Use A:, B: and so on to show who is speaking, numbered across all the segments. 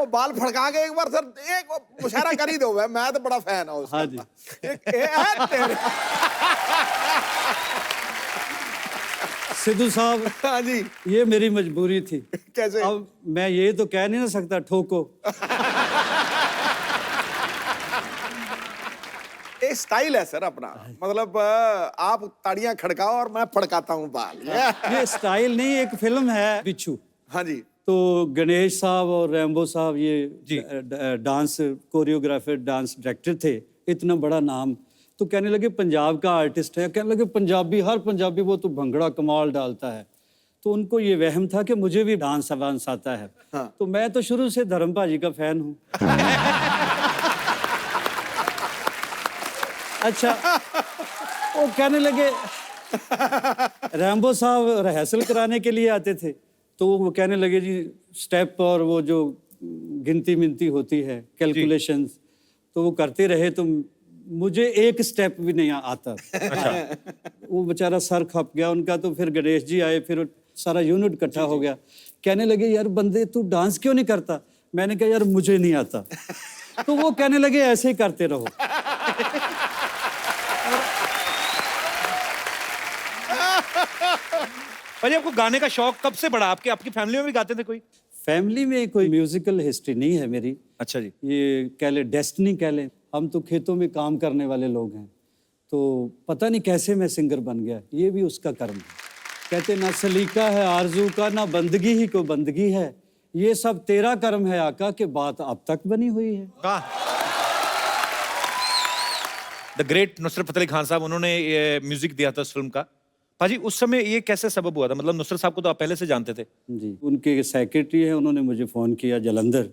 A: वो बाल फड़का के एक बार सर एक मुशायरा कर ही दो, मैं तो बड़ा फैन हूँ उसका।
B: हाँ जी।
A: तेरे
B: सिद्धू साहब,
A: हाँ जी,
B: ये मेरी मजबूरी थी।
A: कैसे?
B: अब मैं ये तो कह नहीं ना सकता ठोको।
A: ये स्टाइल है सर अपना, मतलब आप ताड़ियां खड़काओ और मैं फड़काता हूँ बाल।
B: ये स्टाइल नहीं, एक फिल्म है बिच्छू।
A: हाँ जी,
B: तो गणेश साहब और रैम्बो साहब ये
C: जी।
B: डांस कोरियोग्राफर, डांस डायरेक्टर थे, इतना बड़ा नाम। तो कहने लगे पंजाब का आर्टिस्ट है, कहने लगे पंजाबी, हर पंजाबी वो तो भंगड़ा कमाल डालता है। तो उनको ये वहम था कि मुझे भी डांस वांस आता है।
A: हाँ।
B: तो मैं तो शुरू से धर्म भाजी का फैन हूँ। अच्छा, वो कहने लगे, रैम्बो साहब रिहर्सल कराने के लिए आते थे, तो वो कहने लगे जी स्टेप और वो जो गिनती मिनती होती है, कैलकुलेशंस, तो वो करते रहे, तो मुझे एक स्टेप भी नहीं आता।
C: अच्छा।
B: वो बेचारा सर खप गया उनका। तो फिर गणेश जी आए, फिर सारा यूनिट इकट्ठा हो गया। कहने लगे यार बंदे तू डांस क्यों नहीं करता? मैंने कहा यार मुझे नहीं आता। तो वो कहने लगे ऐसे ही करते रहो।
C: भाजी आपको गाने का शौक कब से बढ़ा? आपकी फैमिली में भी गाते थे कोई?
B: फैमिली में कोई म्यूजिकल हिस्ट्री नहीं है मेरी।
C: अच्छा जी।
B: ये कह ले डेस्टिनी कह ले, हम तो खेतों में काम करने वाले लोग हैं। तो पता नहीं कैसे मैं सिंगर बन गया, ये भी उसका कर्म है। कहते ना सलीका है आरजू का, ना बंदगी ही को बंदगी है, ये सब तेरा कर्म है आका, कि बात अब तक बनी हुई है।
C: द ग्रेट नुसरत फतेह अली खान साहब, उन्होंने ये म्यूजिक दिया था उस फिल्म का। भाजी उस समय ये कैसे सबब हुआ था? मतलब नुसरत साहब को तो आप पहले से जानते थे।
B: जी, उनके सेक्रेटरी हैं, उन्होंने मुझे फ़ोन किया जलंधर,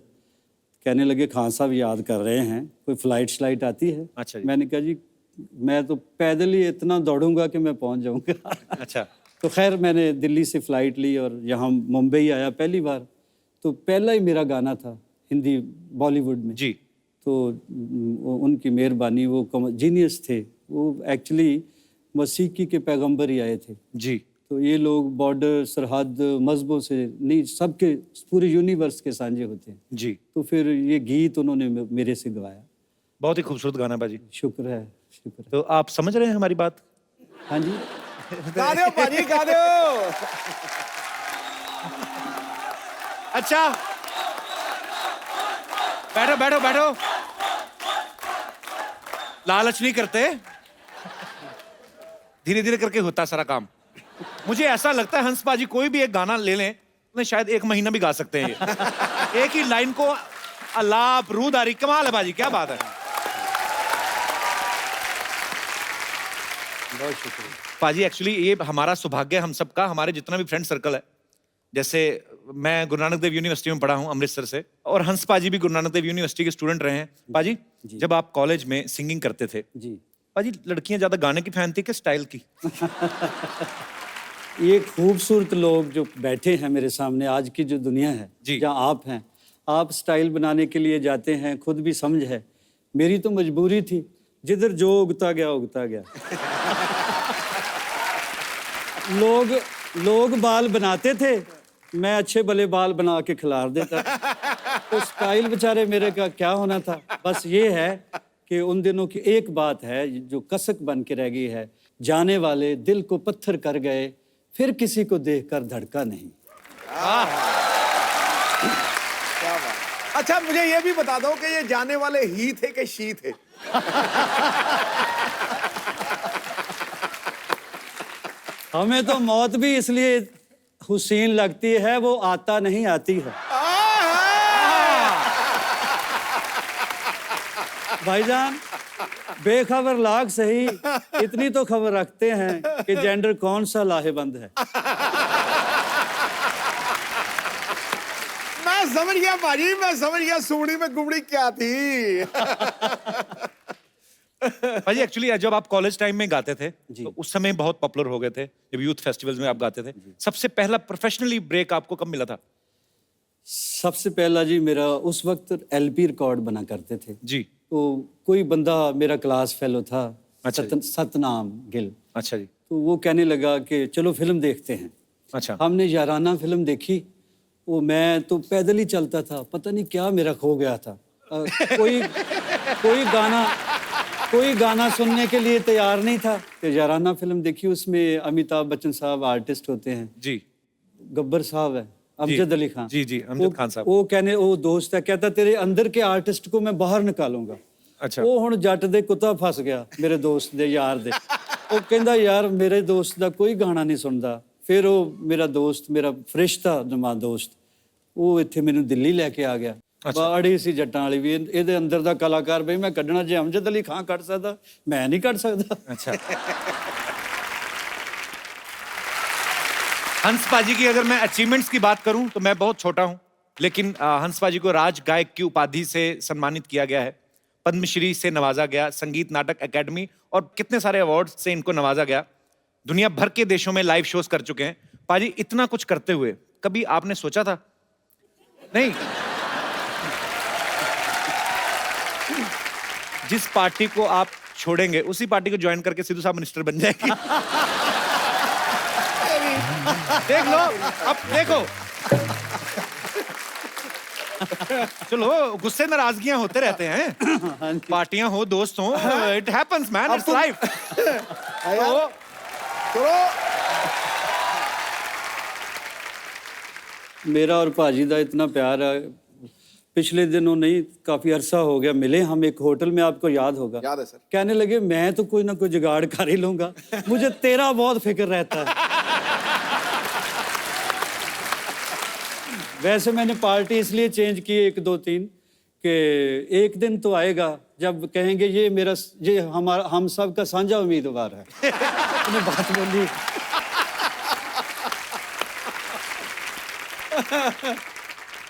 B: कहने लगे खान साहब याद कर रहे हैं, कोई फ्लाइट आती है?
C: अच्छा जी।
B: मैंने कहा जी मैं तो पैदल ही इतना दौड़ूंगा कि मैं पहुंच जाऊंगा।
C: अच्छा।
B: तो खैर मैंने दिल्ली से फ़्लाइट ली और यहाँ मुंबई आया पहली बार। तो पहला ही मेरा गाना था हिंदी बॉलीवुड में
C: जी।
B: तो उनकी मेहरबानी, वो जीनियस थे। वो एक्चुअली मसीकी के पैगंबर ही आए थे।
C: जी।
B: तो ये लोग बॉर्डर, सरहद, मजहबों से नहीं, सबके पूरे यूनिवर्स के सांझे होते हैं।
C: जी।
B: तो फिर ये गीत उन्होंने मेरे से गवाया।
C: बहुत ही खूबसूरत गाना भाजी।
B: शुक्र है, शुक्र है।
C: तो आप समझ रहे हैं हमारी बात?
B: हाँ जी,
A: गा दो भाजी, गा दो।
C: अच्छा, बैठो बैठो बैठो, लालच नहीं करते, धीरे धीरे करके होता सारा काम। मुझे ऐसा लगता है हंस बाजी कोई भी एक गाना ले लें तो शायद 1 महीना भी गा सकते हैं ये। एक ही लाइन को अल्लाह रूदारी, कमाल है बाजी, क्या बात है।
B: बहुत शुक्रिया।
C: पाजी एक्चुअली ये हमारा सौभाग्य है हम सबका, हमारे जितना भी फ्रेंड सर्कल है। जैसे मैं गुरु नानक देव यूनिवर्सिटी में पढ़ा हूँ अमृतसर से, और हंस पाजी भी गुरु नानक देव यूनिवर्सिटी के स्टूडेंट रहे हैं। पाजी जब आप कॉलेज में सिंगिंग करते थे
B: जी,
C: पाजी, लड़कियां ज्यादा गाने की फैन थी कि स्टाइल की?
B: ये खूबसूरत लोग जो बैठे हैं मेरे सामने, आज की जो दुनिया है
C: जी।
B: जहाँ आप हैं, आप स्टाइल बनाने के लिए जाते हैं, खुद भी समझ है। मेरी तो मजबूरी थी, जिधर जो उगता गया उगता गया। लोग बाल बनाते थे, मैं अच्छे भले बाल बना के खिलार देता। तो स्टाइल बेचारे मेरे का क्या होना था। बस ये है कि उन दिनों की एक बात है जो कसक बन के रह गई है, जाने वाले दिल को पत्थर कर गए, फिर किसी को देखकर धड़का नहीं।
A: क्या बात। अच्छा मुझे ये भी बता दो कि ये जाने वाले ही थे कि शी थे?
B: हमें तो मौत भी इसलिए हुसैन लगती है, वो आता नहीं आती है। भाईजान बेखबर लाग सही, इतनी तो खबर रखते हैं कि जेंडर कौन सा लाहेबंद है।
A: मैं समझ गया भाजी, मैं समझ गया सुमड़ी में गुमड़ी क्या थी।
C: भाजी एक्चुअली जब आप कॉलेज टाइम में गाते थे तो उस समय बहुत पॉपुलर हो गए थे, जब यूथ फेस्टिवल्स में आप गाते थे। सबसे पहला प्रोफेशनली ब्रेक आपको कब मिला था?
B: सबसे पहला जी मेरा उस वक्त LP रिकॉर्ड बना करते थे
C: जी।
B: तो कोई बंदा मेरा क्लास फेलो था,
C: अच्छा
B: सतनाम गिल।
C: अच्छा जी।
B: तो वो कहने लगा कि चलो फिल्म देखते हैं।
C: अच्छा।
B: हमने याराना फिल्म देखी वो मैं तो पैदल ही चलता था, पता नहीं क्या मेरा खो गया था। कोई कोई गाना सुनने के लिए तैयार नहीं था। कि याराना फिल्म देखी, उसमें अमिताभ बच्चन साहब आर्टिस्ट होते हैं,
C: जी
B: गब्बर साहब है, अमजद अली खान।
C: जी अमजद खान साहब।
B: वो दोस्त है, कहता तेरे अंदर के आर्टिस्ट को मैं बाहर निकालूंगा।
C: अच्छा।
B: वो हुण जट दे कुत्ता फस गया मेरे दोस्त दे यार दे। वो कहंदा यार मेरे दोस्त दा कोई गाना नहीं सुनदा। फिर वो मेरा दोस्त, मेरा फरिश्ता जमा दोस्त, वो इत्थे मैनू दिल्ली लैके आ गया। बाड़ी सी जट्टां वाली भी, ਇਹਦੇ ਅੰਦਰ ਦਾ ਕਲਾਕਾਰ ਬਈ मैं ਕੱਢਣਾ, ਜੇ ਅਮਜਦ ਅਲੀ ਖਾਨ ਕੱਢ ਸਕਦਾ मैं नहीं ਕੱਢ ਸਕਦਾ।
C: अच्छा। हंस पाजी की अगर मैं अचीवमेंट्स की बात करूं तो मैं बहुत छोटा हूं, लेकिन हंस पाजी को राज गायक की उपाधि से सम्मानित किया गया है, पद्मश्री से नवाजा गया, संगीत नाटक एकेडमी और कितने सारे अवार्ड से इनको नवाजा गया। दुनिया भर के देशों में लाइव शोज कर चुके हैं। पाजी, इतना कुछ करते हुए कभी आपने सोचा था? नहीं, जिस पार्टी को आप छोड़ेंगे उसी पार्टी को ज्वाइन करके सिद्धू साहब मिनिस्टर बन जाएगी। देख लो, अब देखो, चलो गुस्से नाराजगियां होते रहते हैं, पार्टियां हो, दोस्त हो, it happens man, it's life.
B: मेरा और भाजी दा इतना प्यार है, पिछले दिनों नहीं, काफी अरसा हो गया मिले हम एक होटल में, आपको याद होगा।
A: याद है सर।
B: कहने लगे मैं तो कोई ना कोई जुगाड़ कर ही लूंगा, मुझे तेरा बहुत फिक्र रहता है। वैसे मैंने पार्टी इसलिए चेंज की 1 2 3 कि एक दिन तो आएगा जब कहेंगे ये हमारा, हम सब का साझा उम्मीदवार है। मैंने बात बोली।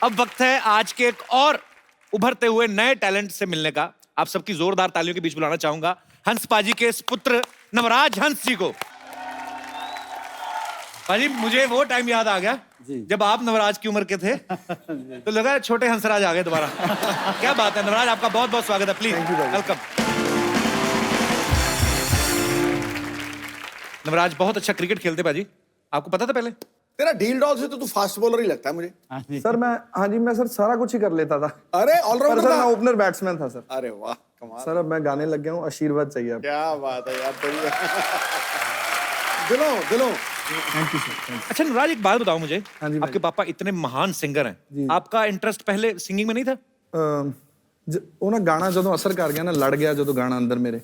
C: अब वक्त है आज के एक और उभरते हुए नए टैलेंट से मिलने का। आप सबकी जोरदार तालियों के बीच बुलाना चाहूंगा हंस पाजी के पुत्र नवराज हंस जी को। पाजी, मुझे वो टाइम याद आ गया जब आप नवराज की उम्र के थे, तो लगा छोटे हंसराज आ गए दोबारा। क्या बात है नवराज, आपका बहुत बहुत स्वागत है, प्लीज वेलकम। नवराज बहुत अच्छा क्रिकेट खेलते पाजी, आपको पता था पहले?
A: तेरा डील डॉल से तो तू फास्ट बॉलर ही लगता है मुझे।
D: सर मैं सर सारा कुछ ही कर लेता था।
A: अरे
D: पर
A: ऑलराउंडर
D: सर
A: था।
D: मैं ओपनर बैट्समैन था सर।
A: अरे वाह कमाल।
D: सर अब मैं गाने लग गया हूँ, आशीर्वाद चाहिए अब।
A: क्या बात है यार तेरी। दिलों।
D: Thank you sir.
C: अच्छा नवराज, एक बात बताओ मुझे,
D: हाँ जी भाई।
C: आपके पापा इतने महान सिंगर हैं, आपका इंटरेस्ट पहले सिंगिंग में नहीं था?
D: ਉਹ ਨਾ ਗਾਣਾ ਜਦੋਂ ਅਸਰ ਕਰ ਗਿਆ ਨਾ, ਲੜ ਗਿਆ ਜਦੋਂ ਗਾਣਾ ਅੰਦਰ ਮੇਰੇ,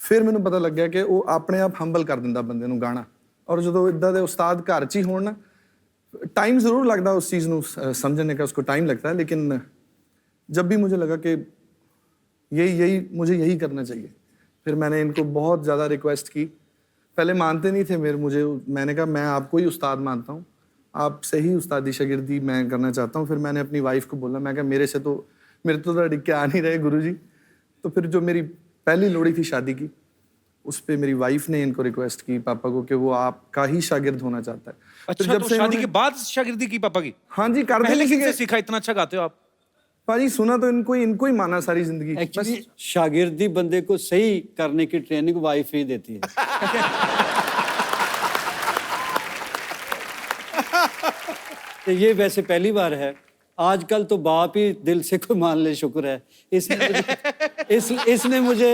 D: ਫਿਰ ਮੈਨੂੰ ਪਤਾ ਲੱਗਿਆ ਕਿ ਉਹ ਆਪਣੇ ਆਪ ਹੰਬਲ ਕਰ ਦਿੰਦਾ ਬੰਦੇ ਨੂੰ ਗਾਣਾ। ਔਰ ਜਦੋਂ ਇਦਾਂ ਦੇ ਉਸਤਾਦ ਘਰ 'ਚ ਹੀ ਹੋਣ ਨਾ, टाइम ज़रूर लगता है उस चीज़ को समझने का, उसको टाइम लगता है, लेकिन जब भी मुझे लगा कि मुझे यही करना चाहिए, फिर मैंने इनको बहुत ज़्यादा रिक्वेस्ट की। पहले मानते नहीं थे मैंने कहा मैं आपको ही उस्ताद मानता हूँ, आपसे ही उस्तादी शागिर्दी मैं करना चाहता हूँ। फिर मैंने अपनी वाइफ को बोला, मैं कहा मेरे तो अड़िग के आ नहीं रहे गुरुजी। तो फिर जो मेरी पहली लोड़ी थी शादी की, उस पे मेरी वाइफ ने इनको रिक्वेस्ट की पापा को कि वो आपका ही शागिर्द होना चाहता है।
C: अच्छा, तो शादी के बाद शागिर्दी की पापा की?
D: हाँ जी, कर
C: पहले
D: देने
C: किससे सीखा? इतना अच्छा गाते हो आप।
D: पाजी सुना तो इनको ही माना सारी जिंदगी।
B: एक्चुअली शागिर्दी बंदे को सही करने की ट्रेनिंग वाइफ ही देती है। तो ये वैसे पहली बार है, आजकल तो बाप ही दिल से कोई मान ले, शुक्र है। इसने मुझे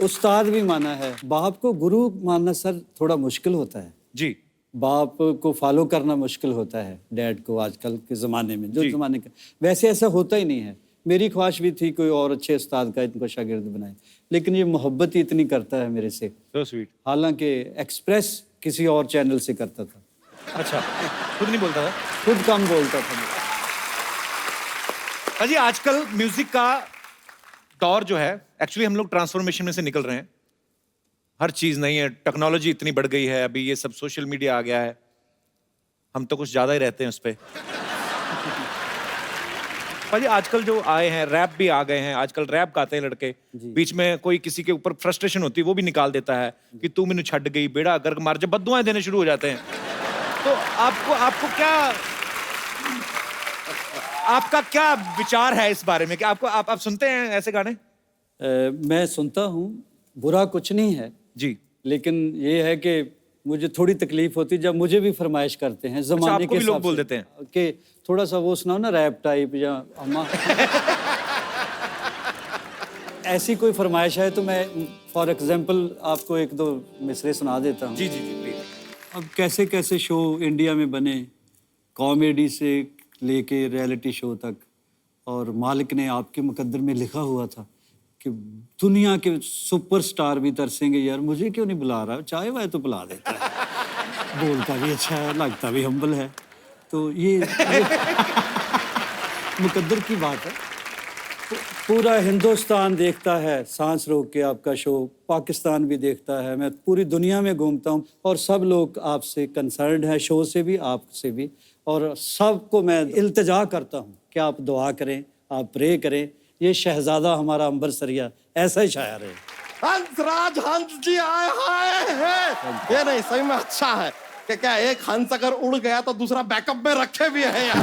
B: उस्ताद भी माना है। बाप को गुरु मानना सर थोड़ा मुश्किल होता है
C: जी।
B: बाप को फॉलो करना मुश्किल होता है, डैड को आजकल के ज़माने में, जो ज़माने का। वैसे ऐसा होता ही नहीं है। मेरी ख्वाहिश भी थी कोई और अच्छे उस्ताद का इनको शागिर्द बनाए, लेकिन ये मोहब्बत ही इतनी करता है मेरे से।
C: So sweet।
B: हालांकि एक्सप्रेस किसी और चैनल से करता था।
C: अच्छा, खुद नहीं बोलता था?
B: खुद कम बोलता था।
C: अजी, आजकल म्यूजिक का दौर जो है, एक्चुअली हम लोग ट्रांसफॉर्मेशन में से निकल रहे हैं। हर चीज नहीं है, टेक्नोलॉजी इतनी बढ़ गई है, अभी ये सब सोशल मीडिया आ गया है, हम तो कुछ ज्यादा ही रहते हैं उस पे। भाई आजकल जो आए हैं, रैप भी आ गए हैं, आजकल रैप गाते हैं लड़के, बीच में कोई किसी के ऊपर फ्रस्ट्रेशन होती है वो भी निकाल देता है कि तू मैनू छड़ गई, बेड़ा गर्क मार, जब बद्दुआएं देने शुरू हो जाते हैं। तो आपको क्या, आपका क्या विचार है इस बारे में कि आप सुनते हैं ऐसे गाने?
B: मैं सुनता हूँ, बुरा कुछ नहीं है
C: जी,
B: लेकिन ये है कि मुझे थोड़ी तकलीफ होती जब मुझे भी फरमाइश करते हैं जमाने
C: आपको
B: के
C: भी लोग
B: हिसाब
C: बोल
B: से
C: देते हैं?
B: कि थोड़ा सा वो सुनाओ ना रैप टाइप या अम्मा ऐसी कोई फरमाइश है तो मैं फॉर एग्जांपल आपको एक दो मिसरे सुना देता हूँ।
C: जी जी जी प्लीज।
B: अब कैसे कैसे शो इंडिया में बने, कॉमेडी से लेके रियलिटी शो तक, और मालिक ने आपके मुकद्दर में लिखा हुआ था कि दुनिया के सुपरस्टार भी तरसेंगे, यार मुझे क्यों नहीं बुला रहा, चाहे वह तो बुला देता है। बोलता भी अच्छा है, लगता भी हम्बल है। तो ये मुकद्दर की बात है। पूरा हिंदुस्तान देखता है सांस रोक के आपका शो, पाकिस्तान भी देखता है, मैं पूरी दुनिया में घूमता हूँ और सब लोग आपसे कंसर्न्ड है, शो से भी आपसे भी, और सबको मैं इल्तिजा करता हूँ कि आप दुआ करें, आप प्रे करें। ये शहजादा हमारा अंबर सरिया ऐसा ही शायर है।
E: हंसराज हंस जी आए हाय है। ये नहीं सही में अच्छा है कि क्या एक हंस अगर उड़ गया तो दूसरा बैकअप में रखे भी है यार।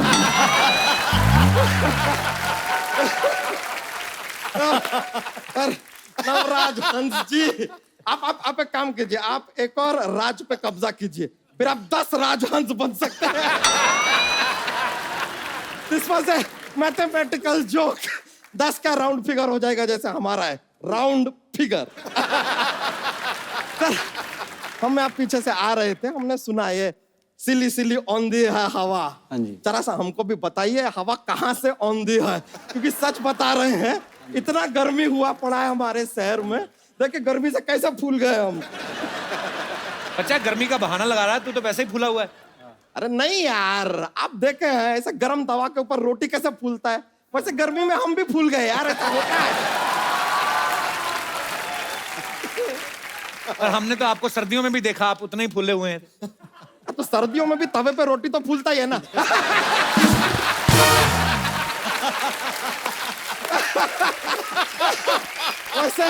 E: नवराज हंस जी, आप एक काम कीजिए, आप एक और राज पे कब्जा कीजिए, फिर आप 10 राजहंस बन सकते हैं। This was a mathematical joke. 10 का राउंड फिगर हो जाएगा जैसे हमारा है राउंड फिगर। सर हम आप पीछे से आ रहे थे, हमने सुना ये सिली सिली औंधी है हवा।
B: हाँ जी।
E: जरा सा हमको भी बताइए हवा कहाँ से औंधी है, क्योंकि सच बता रहे हैं इतना गर्मी हुआ पड़ा है हमारे शहर में, देखिए गर्मी से कैसे फूल गए हम।
C: बच्चा गर्मी का बहाना लगा रहा है, तू तो वैसे ही फूला हुआ है।
E: अरे नहीं यार, आप देखे हैं ऐसे गर्म तवा के ऊपर रोटी कैसे फूलता है, वैसे गर्मी में हम भी फूल गए यार, ऐसा होता है।
C: और हमने तो आपको सर्दियों में भी देखा, आप उतने ही फूले हुए हैं।
E: तो सर्दियों में भी तवे पे रोटी तो फूलता ही है ना। वैसे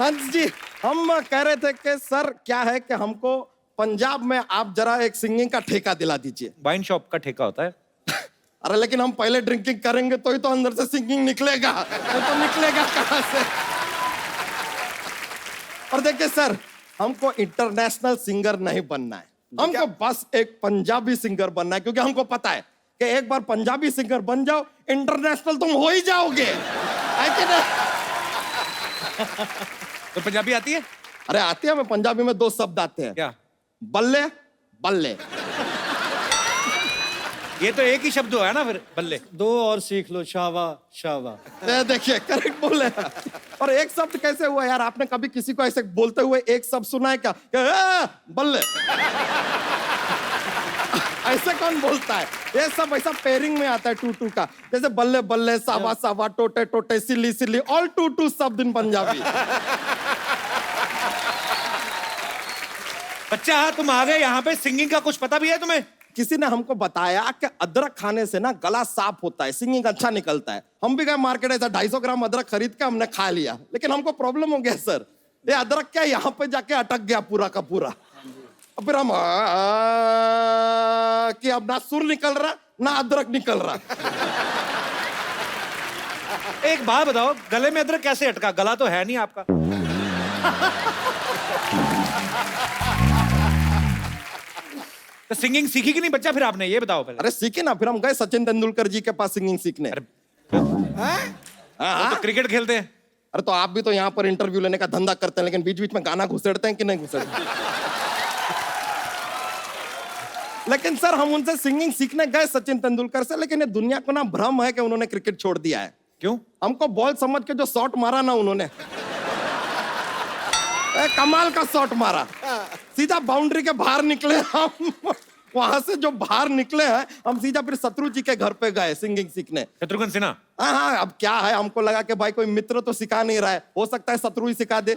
E: हंस जी हम कह रहे थे कि सर क्या है कि हमको पंजाब में आप जरा एक सिंगिंग का ठेका दिला दीजिए।
C: वाइन शॉप का ठेका होता है।
E: अरे लेकिन हम पहले ड्रिंकिंग करेंगे तो ही तो अंदर से सिंगिंग निकलेगा, तो निकलेगा कहां से। और देखिए सर, हमको इंटरनेशनल सिंगर नहीं बनना है, हमको बस एक पंजाबी सिंगर बनना है, क्योंकि हमको पता है कि एक बार पंजाबी सिंगर बन जाओ इंटरनेशनल तुम हो ही जाओगे, है कि नहीं?
C: तो पंजाबी आती है?
E: अरे आती है, मैं पंजाबी में 2 शब्द आते हैं।
C: क्या?
E: बल्ले बल्ले।
C: ये तो एक ही शब्द है ना फिर, बल्ले।
B: 2 और सीख लो, शावा शावा।
E: देखिए करेक्ट बोले। और एक शब्द कैसे हुआ यार, आपने कभी किसी को ऐसे बोलते हुए एक शब्द सुना है क्या? बल्ले। ऐसे कौन बोलता है? ये सब ऐसा पेयरिंग में आता है 2-2 का, जैसे बल्ले बल्ले, सावा सावा, टोटे टोटे, सिली सिली, ऑल 2-2 शब्द इन पंजाबी।
C: बच्चा तुम आ गए यहाँ पे, सिंगिंग का कुछ पता भी है तुम्हें?
E: किसी ने हमको बताया कि अदरक खाने से ना गला साफ होता है, सिंगिंग अच्छा निकलता है। हम भी गए मार्केट, ऐसा 250 ग्राम अदरक खरीद के हमने खा लिया, लेकिन हमको प्रॉब्लम हो गया सर, ये अदरक क्या यहाँ पे जाके अटक गया पूरा का पूरा। अब फिर हम कि अब ना सुर निकल रहा ना अदरक निकल रहा।
C: एक बात बताओ, गले में अदरक कैसे अटका? गला तो है नहीं आपका। तो सिंगिंग सीखी कि नहीं बच्चा फिर आपने, ये बताओ पहले।
E: अरे सीखे ना, फिर हम गए सचिन तेंदुलकर जी के पास सिंगिंग सीखने।
C: वो तो क्रिकेट खेलते हैं।
E: अरे तो आप भी तो यहाँ पर इंटरव्यू लेने का धंधा करते हैं, लेकिन बीच बीच में गाना घुसेड़ते हैं कि नहीं घुसेड़ते? लेकिन सर हम उनसे सिंगिंग सीखने गए सचिन तेंदुलकर से, लेकिन ये दुनिया को ना भ्रम है कि उन्होंने क्रिकेट छोड़ दिया है।
C: क्यों?
E: हमको बॉल समझ के जो शॉट मारा ना उन्होंने, कमाल का शॉट मारा, सीधा बाउंड्री के बाहर निकले हम। वहां से जो बाहर निकले हैं हम सीधा फिर शत्रु जी के घर पे गए सिंगिंग सीखने।
C: शत्रुघ्न सिन्हा?
E: हाँ, अब क्या है, हमको लगा कि भाई कोई मित्र तो सिखा नहीं रहा है, हो सकता है शत्रु ही सिखा दे।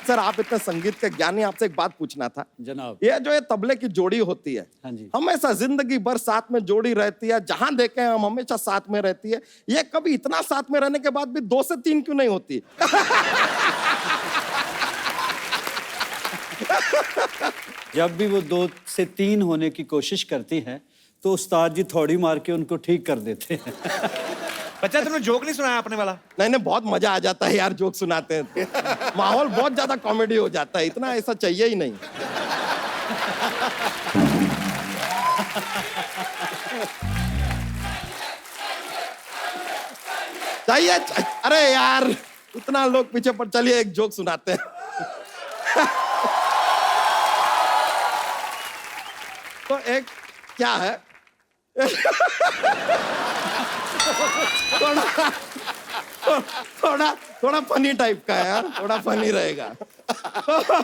E: सर आप इतने संगीत के ज्ञानी, आपसे एक बात पूछना था
B: जनाब।
E: ये जो ये तबले की जोड़ी होती है,
B: हाँ जी।
E: हमेशा जिंदगी भर साथ में जोड़ी रहती है, जहां देखे हम हमेशा साथ में रहती है, ये कभी इतना साथ में रहने के बाद भी 2 से 3 क्यों नहीं होती?
B: जब भी वो 2 से 3 होने की कोशिश करती हैं तो उस्ताद जी थोड़ी मार के उनको ठीक कर देते हैं।
C: बच्चा तुमने जोक नहीं सुनाया अपने वाला?
E: नहीं नहीं, बहुत मजा आ जाता है यार जोक सुनाते हैं तो। माहौल बहुत ज्यादा कॉमेडी हो जाता है, इतना ऐसा चाहिए ही नहीं। चाहिए अरे यार इतना लोग पीछे पर, चलिए एक जोक सुनाते हैं। तो एक क्या है, थोड़ा थोड़ा थोड़ा फनी टाइप का है यार, थोड़ा फनी रहेगा। तो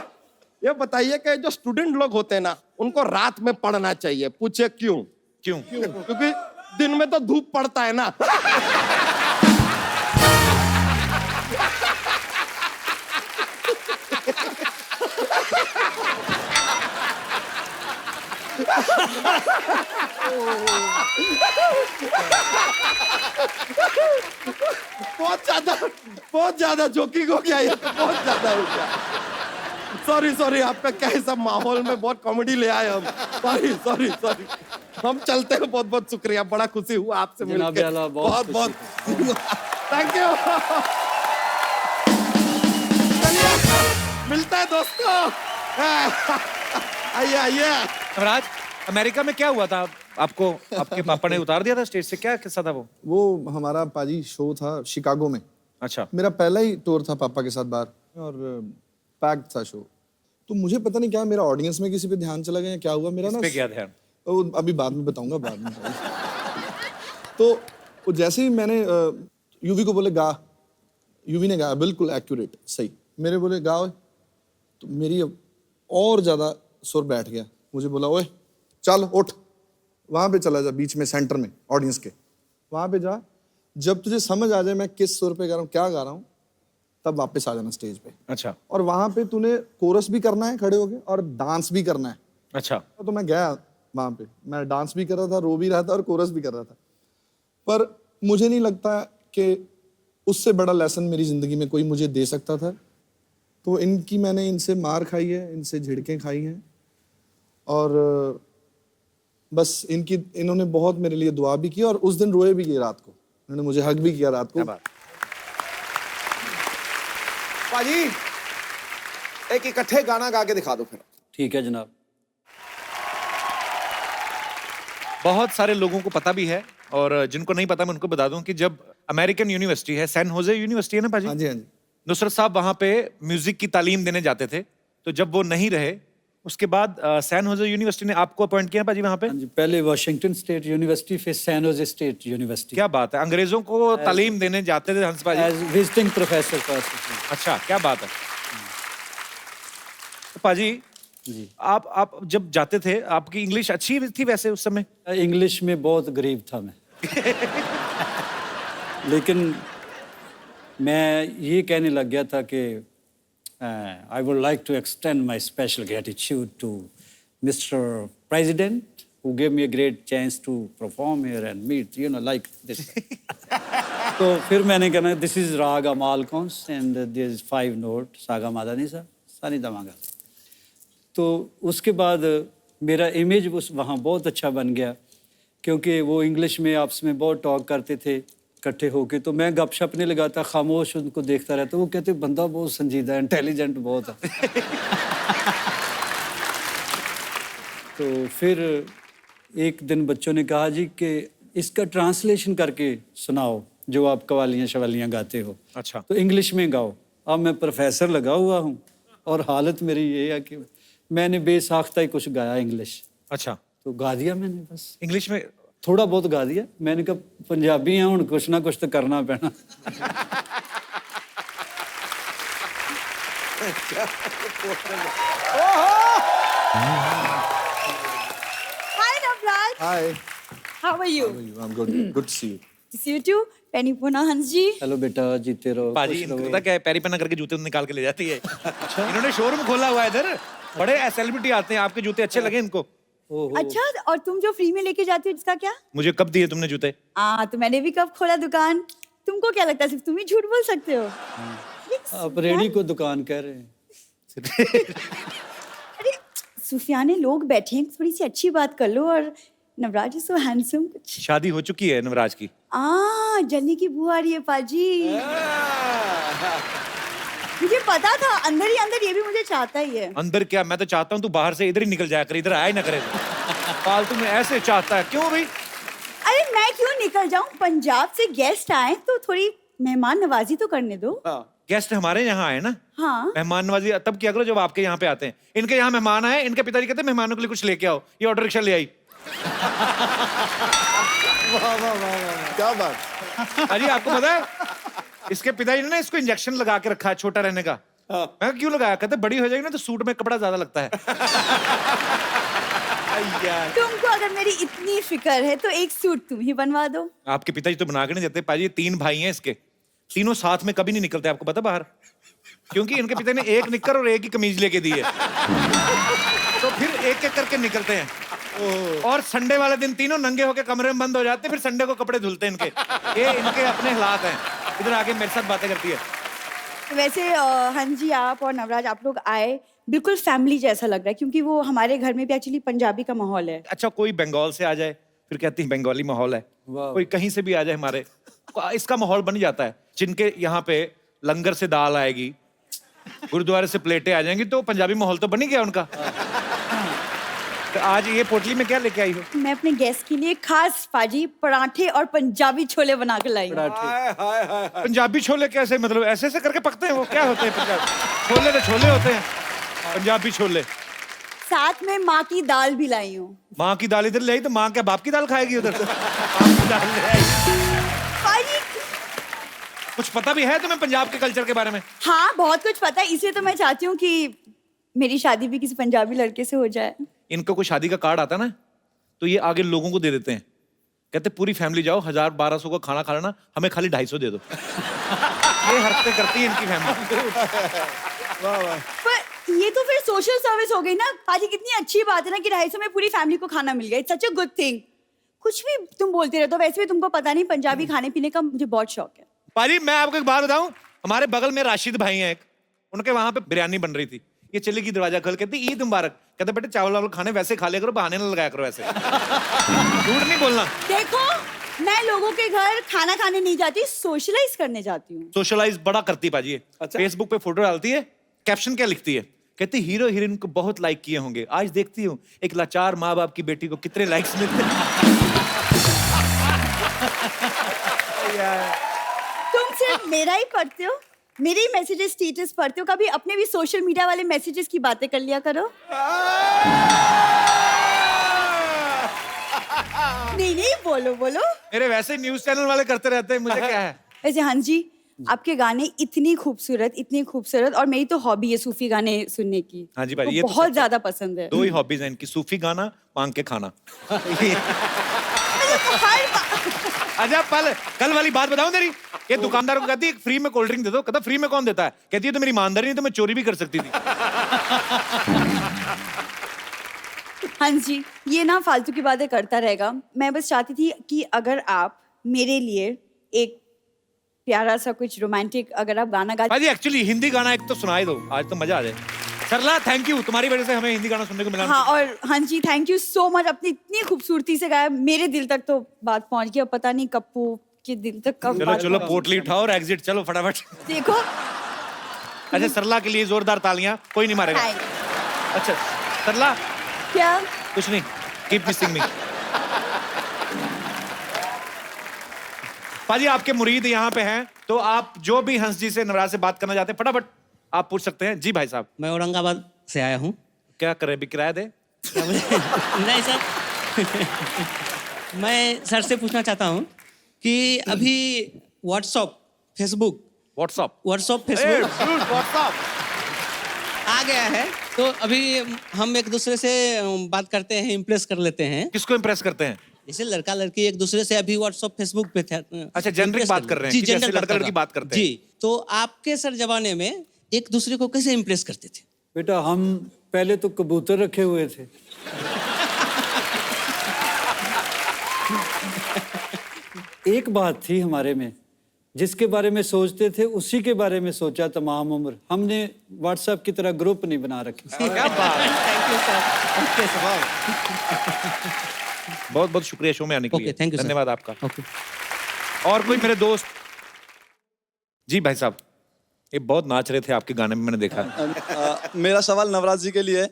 E: ये बताइए कि जो स्टूडेंट लोग होते हैं ना, उनको रात में पढ़ना चाहिए, पूछे क्यों?
C: क्यों?
E: क्योंकि दिन में तो धूप पड़ता है ना। बहुत ज्यादा जोकिंग हो गया ये तो, बहुत ज्यादा हो गया। सॉरी आपका क्या है, सब माहौल में बहुत कॉमेडी ले आए हम। सॉरी हम चलते हैं, बहुत बहुत शुक्रिया, बड़ा खुशी हुआ आपसे
B: जनाब
E: मिलकर,
B: आला,
E: बहुत
B: बहुत
E: थैंक यू। चलिए मिलता है दोस्तों। आइए।
C: अमराज, अमेरिका में क्या हुआ था आपको? आपके पापा ने उतार दिया था स्टेज से, क्या किस्सा था वो?
D: वो हमारा पाजी शो था शिकागो में।
C: अच्छा।
D: मेरा पहला ही टूर था पापा के साथ बाहर, और पैक्ड था शो। तो मुझे पता नहीं क्या मेरा ऑडियंस में किसी पे ध्यान चला गया, क्या हुआ मेरा
C: इस
D: ना,
C: पे क्या ध्यान?
D: वो अभी बाद में बताऊंगा, बाद में। तो वो जैसे ही मैंने यूवी को बोले गा, यूवी ने गाया बिल्कुल एक्यूरेट सही, मेरे बोले गाओ, तो मेरी और ज्यादा सुर बैठ गया। मुझे बोला ओए चल उठ, वहां पे चला जा, बीच में सेंटर में ऑडियंस के, वहां पे जा, जब तुझे समझ आ जाए मैं किस सुर पे गा रहा हूँ, क्या गा रहा हूँ, तब वापस आ जाना स्टेज पे।
C: अच्छा।
D: और वहां पे तूने कोरस भी करना है खड़े होके, और डांस भी करना है।
C: अच्छा।
D: तो मैं गया वहां पे, मैं डांस भी कर रहा था, रो भी रहा था, और कोरस भी कर रहा था। पर मुझे नहीं लगता कि उससे बड़ा लेसन मेरी जिंदगी में कोई मुझे दे सकता था। तो मैंने इनसे मार खाई है, इनसे झिड़कें खाई हैं, और बस इन्होंने बहुत मेरे लिए दुआ भी की, और उस दिन रोए भी किए रात को, उन्होंने मुझे हग भी किया रात को।
A: पाजी एक इकट्ठे गाना गा के दिखा दो फिर।
B: ठीक है जनाब।
C: बहुत सारे लोगों को पता भी है, और जिनको नहीं पता मैं उनको बता दूं कि जब अमेरिकन यूनिवर्सिटी है, सैन होजे यूनिवर्सिटी है ना पाजी?
D: हाँ जी, हाँ जी।
C: नुसरत साहब वहां पे म्यूजिक की तालीम देने जाते थे, तो जब वो नहीं रहे, उसके बाद सैन होजे यूनिवर्सिटी ने आपको अपॉइंट किया पाजी वहां पे?
B: हाँ जी, पहले वाशिंगटन स्टेट यूनिवर्सिटी, फिर सैन होजे स्टेट यूनिवर्सिटी।
C: क्या बात है, अंग्रेजों को तालीम देने जाते थे हंस पाजी?
B: As visiting professor first.
C: अच्छा, क्या बात है। तो पाजी
B: जी,
C: आप जब जाते थे, आपकी इंग्लिश अच्छी थी वैसे उस समय?
B: इंग्लिश में बहुत गरीब था मैं। लेकिन मैं ये कहने लग गया था कि I would like to extend my special gratitude to mister president who give me a great chance to perform here and meet like this. तो फिर मैंने कहना दिस इज राग अमाल कौंस एंड दिस इज 5 नोट सागा मादानी सा सानी दमागा। तो उसके बाद मेरा इमेज उस वहाँ बहुत अच्छा बन गया, क्योंकि वो इंग्लिश में आपस में बहुत टॉक करते थे इकट्ठे होके, तो मैं गपशप नहीं लगाता, खामोश उनको देखता रहता। वो कहते बंदा बहुत संजीदा है, इंटेलिजेंट बहुत है। तो फिर एक दिन बच्चों ने कहा जी कि इसका ट्रांसलेशन करके सुनाओ जो आप कवालियाँ शवालियाँ गाते हो।
C: अच्छा।
B: तो इंग्लिश में गाओ। अब मैं प्रोफेसर लगा हुआ हूँ, और हालत मेरी ये है कि मैंने बेसाख्ता ही कुछ गाया इंग्लिश।
C: अच्छा।
B: तो गा दिया मैंने, बस
C: इंग्लिश में
B: थोड़ा बहुत गा दिया। मैंने कहा पंजाबी हैं, हुण कुछ ना कुछ तो करना पैना।
F: Hi, Navraj.
D: Hi,
F: How are you?
D: I am good, good to see you.
F: To see you too. Penny Puna Hansji.
B: Hello बेटा, जीते रहो,
C: पाजी
B: खुश
C: इनको
B: रहो।
C: पता क्या है, पैरी पन्ना करके जूते निकाल के ले जाती है। इन्होंने शोरूम खोला हुआ है इधर, बड़े सेलिब्रिटी आते हैं, आपके जूते अच्छे लगे इनको।
B: ओहो।
F: अच्छा, और तुम जो फ्री में लेके जाती हो जिसका क्या?
C: मुझे कब दिए तुमने जूते?
F: तो मैंने भी कब खोला दुकान। तुमको क्या लगता है सिर्फ तुम ही झूठ बोल सकते हो?
B: आप रेडी को दुकान कह रहे हैं।
F: अरे सुफियाने लोग बैठे हैं, थोड़ी सी अच्छी बात कर लो। और नवराज इज सो हैंडसम कुछ
C: शादी हो चुकी है नवराज की?
F: जल्दी की बुआ आ रही है पाजी। मुझे पता था अंदर ही अंदर ये भी मुझे चाहता ही है।
C: अंदर क्या, मैं तो चाहता हूँ तू बाहर से इधर ही निकल जाया कर, इधर आया ही ना करे। फालतू में ऐसे चाहता है क्यों भाई?
F: अरे मैं क्यों निकल जाऊं, पंजाब से गेस्ट आए तो थोड़ी मेहमान नवाजी तो करने दो।
C: गेस्ट हमारे यहाँ आए ना,
F: हाँ
C: मेहमान नवाजी तब किया करो जब आपके यहाँ पे आते हैं। इनके यहाँ मेहमान आए, इनके पिताजी कहते हैं मेहमानों के लिए कुछ लेके आओ, ये ऑटो रिक्शा ले आई।
A: क्या बात।
C: अजी आपको पता है इसके पिताजी ने ना इसको इंजेक्शन लगा के रखा है छोटा रहने का। मैं कहा, क्यों लगाया? कहते बड़ी हो जाएगी ना तो सूट में कपड़ा ज्यादा लगता है। यार
F: तुमको अगर मेरी इतनी फिक्र है तो एक सूट तुम ही बनवा दो।
C: आपके पिताजी तो बना के नहीं देते पाजी। 3 भाई हैं इसके, तीनों साथ में कभी नहीं निकलते, आपको पता बाहर, क्योंकि इनके पिता ने एक निक्कर और एक ही कमीज लेके दी है। तो फिर एक एक करके निकलते हैं और संडे वाले दिन तीनों नंगे होके कमरे में बंद हो जाते हैं, फिर संडे को कपड़े धुलते हैं इनके। ये इनके अपने हालात हैं। इधर आके मेरे साथ बातें करती है।
F: वैसे हाँ जी, आप और नवराज आप लोग आए बिल्कुल फैमिली जैसा लग रहा है, क्योंकि वो हमारे घर में भी एक्चुअली पंजाबी का माहौल है।
C: अच्छा कोई बंगाल से आ जाए फिर कहती है बंगाली माहौल है, कोई कहीं से भी आ जाए हमारे, इसका माहौल बन जाता है। जिनके यहाँ पे लंगर से दाल आएगी, गुरुद्वारे से प्लेटें आ जाएंगी, तो पंजाबी माहौल तो बन ही गया उनका। तो आज ये पोटली में क्या लेके आई हो?
F: मैं अपने गेस्ट के लिए खास पाजी पराठे और पंजाबी छोले बना के लाई हूँ।
A: हाय हाय हाय।
C: पंजाबी छोले कैसे, मतलब ऐसे ऐसे करके पकते हैं? वो क्या होते हैं पंजाबी छोले? तो छोले होते हैं, पंजाबी छोले।
F: साथ में माँ की दाल भी लाई हूँ।
C: माँ की दाल इधर ले आई तो माँ क्या बाप की दाल खाएगी उधर? बाप की दाल ले आई।
F: पाजी
C: कुछ पता भी है तुम्हें पंजाब के कल्चर के बारे में?
F: हाँ बहुत कुछ पता है, इसलिए तो मैं चाहती हूँ कि मेरी शादी भी किसी पंजाबी लड़के से हो जाए।
C: इनको कोई शादी का कार्ड आता ना तो ये आगे लोगों को दे देते हैं, कहते पूरी फैमिली जाओ, 1000-1200 का खाना खा लेना, हमें खाली 250 दे दो। ये हरकतें करती है इनकी फैमिली।
F: पर ये तो फिर सोशल सर्विस हो गई ना पाजी। कितनी अच्छी बात है ना कि 250 में पूरी फैमिली को खाना मिल गया। It's such a good thing. कुछ भी तुम बोलते रहते हो, वैसे भी तुमको पता नहीं पंजाबी खाने पीने का मुझे बहुत शौक है।
C: पाजी मैं आपको एक बात बताऊं, हमारे बगल में राशिद भाई हैं एक, उनके वहां पे बिरयानी बन रही थी। ये चली गई दरवाजा खोल, कहती ईद मुबारक। कहते बेटे चावल वावल खाने वैसे खा लिया करो, बहाने ना लगाया करो ऐसे। झूठ नहीं बोलना।
F: देखो मैं लोगों के घर खाना खाने नहीं जाती, सोशलाइज करने जाती हूँ।
C: सोशलाइज बड़ा करती पाजी है।
A: अच्छा।
C: फेसबुक पे फोटो डालती है, कैप्शन क्या लिखती है? कहती हीरो हीरोइन को बहुत लाइक किए होंगे, आज देखती हूँ एक लाचार माँ बाप की बेटी को कितने लाइक्स मिलते हैं।
F: तुम सिर्फ मेरा ही पढ़ते हो, मेरे ही मैसेजेस स्टेटस पढ़ते हो, कभी अपने भी सोशल मीडिया वाले मैसेजेस की बातें कर लिया करो। नहीं नहीं बोलो बोलो।
C: मेरे वैसे न्यूज चैनल वाले करते रहते हैं, मुझे क्या है।
F: वैसे हाँ जी, आपके गाने इतनी खूबसूरत और मेरी तो हॉबी है सूफी गाने सुनने की।
C: हाँ जी भाई,
F: तो
C: ये तो
F: बहुत
C: सच है।
F: ज्यादा पसंद है।
C: 2 ही हॉबीज हैं इनकी, सूफी गाना, मांग के खाना। अच्छा कल वाली बात बताऊं तेरी, ये दुकानदार को कहती है फ्री में कोल्ड ड्रिंक दे दो, कहता फ्री में कौन देता है? कहती है तो मेरी ईमानदारी नहीं तो मैं चोरी भी कर सकती थी।
F: हाँ जी, ये ना फालतू की बातें करता रहेगा। मैं बस चाहती थी कि अगर आप मेरे लिए एक प्यारा सा कुछ रोमांटिक अगर आप गाना गा।
C: भाई एक्चुअली हिंदी गाना एक तो सुनाई दो, आज तो मजा आ जाए। सरला थैंक यू, तुम्हारी वजह से हमें हिंदी गाना सुनने को मिला।
F: हाँ और हाँ जी थैंक यू सो मच, अपनी इतनी खूबसूरती से गाया, मेरे दिल तक तो बात पहुंच गई। अब पता नहीं कप्पू के दिल तक कब
C: चलो
F: बात
C: चलो
F: पहुंची।
C: पोटली उठाओ और एग्जिट चलो फटाफट।
F: देखो
C: अच्छा सरला के लिए जोरदार तालियां, कोई नहीं मारेगा।
F: Thank-
C: अच्छा सरला
F: क्या
C: कुछ नहीं, कीप मिसिंग मी। पाजी आपके मुरीद यहाँ पे हैं, तो आप जो भी हंस जी से नवराज से बात करना चाहते हैं फटाफट आप पूछ सकते हैं। जी भाई साहब।
G: मैं औरंगाबाद से आया हूँ।
C: क्या करे, भी किराया दे?
G: क्या मुझे नहीं सर। मैं सर से पूछना चाहता हूँ कि अभी व्हाट्सअप फेसबुक आ गया है, तो अभी हम एक दूसरे से बात करते हैं, इम्प्रेस कर लेते हैं।
C: किसको इम्प्रेस करते हैं?
G: जैसे लड़का लड़की एक दूसरे से अभी व्हाट्सअप फेसबुक पे थे।
C: अच्छा, generic
G: impress
C: बात कर रहे हैं
G: जी,
C: कि जैसे
G: generic
C: लड़का
G: बात
C: लड़की
G: कर
C: बात करते हैं।
G: जी, तो आपके सर जमाने में एक दूसरे को कैसे इम्प्रेस करते थे?
B: बेटा हम पहले तो कबूतर रखे हुए थे। एक बात थी हमारे में, जिसके बारे में सोचते थे उसी के बारे में सोचा तमाम उम्र। हमने व्हाट्सएप की तरह ग्रुप नहीं बना रखे।
C: क्या बात है।
G: Thank you sir.
C: बहुत बहुत शुक्रिया शो में आने के
G: Okay,
C: लिए।
G: thank you, sir.
C: धन्यवाद आपका।
G: ओके।
C: और कोई मेरे दोस्त? जी भाई साहब, ये बहुत नाच रहे थे आपके गाने में, मैंने देखा।
H: मेरा सवाल नवराज जी के लिए है।